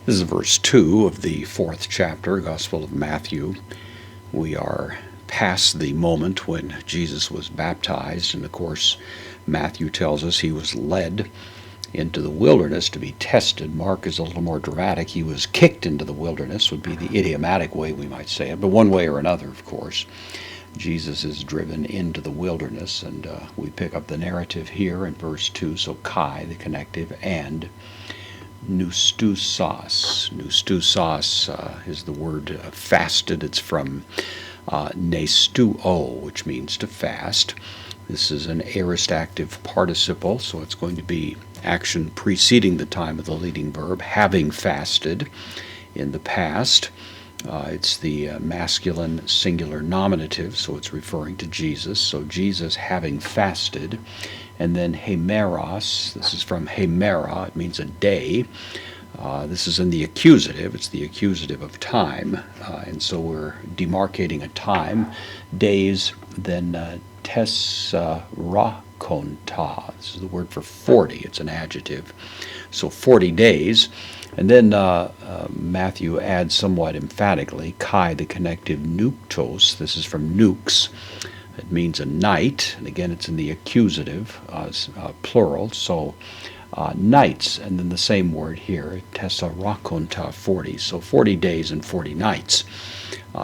This is verse 2 of the 4th chapter, Gospel of Matthew. We are past the moment when Jesus was baptized, and of course Matthew tells us he was led into the wilderness to be tested. Mark is a little more dramatic. He was kicked into the wilderness, would be the idiomatic way we might say it, but one way or another, of course. Jesus is driven into the wilderness, and we pick up the narrative here in verse 2. So Kai, the connective, and Pneustos. Pneustos is the word fasted. It's from nestuo, which means to fast. This is an aorist active participle, so it's going to be action preceding the time of the leading verb, having fasted in the past. It's the masculine singular nominative, so it's referring to Jesus. So Jesus having fasted. And then hemeros, this is from hemera, it means a day. This is in the accusative, it's the accusative of time. And so we're demarcating a time. Days, then tessarakonta. This is the word for 40, it's an adjective. So 40 days. And then Matthew adds somewhat emphatically, Kai, the connective, nuktos. This is from nukes. It means a night, and again it's in the accusative, plural, so nights, and then the same word here, tessarakonta, 40, so 40 days and 40 nights.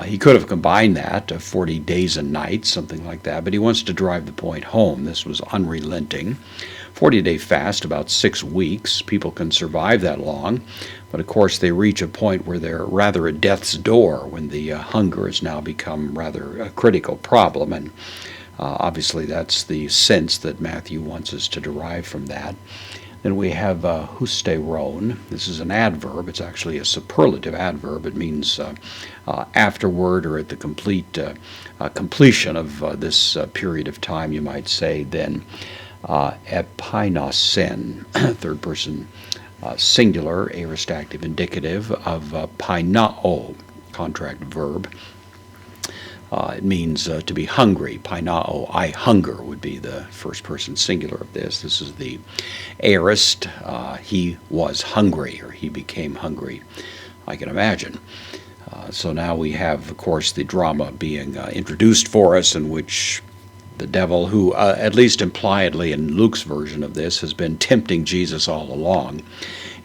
He could have combined that, 40 days and nights, something like that, but he wants to drive the point home. This was unrelenting. 40-day fast, about 6 weeks. People can survive that long, but of course they reach a point where they're rather at death's door when the hunger has now become rather a critical problem, and obviously that's the sense that Matthew wants us to derive from that. Then we have husteron. This is an adverb. It's actually a superlative adverb. It means afterward or at the completion of this period of time, you might say. Then epainosen, third person singular, aorist active indicative of painao, contract verb. It means to be hungry. Painao, I hunger, would be the first person singular of this. This is the aorist. He was hungry, or he became hungry, I can imagine. So now we have, of course, the drama being introduced for us, in which the devil, who at least impliedly in Luke's version of this has been tempting Jesus all along,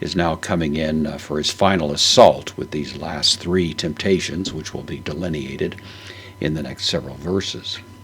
is now coming in for his final assault with these last 3 temptations, which will be delineated in the next several verses.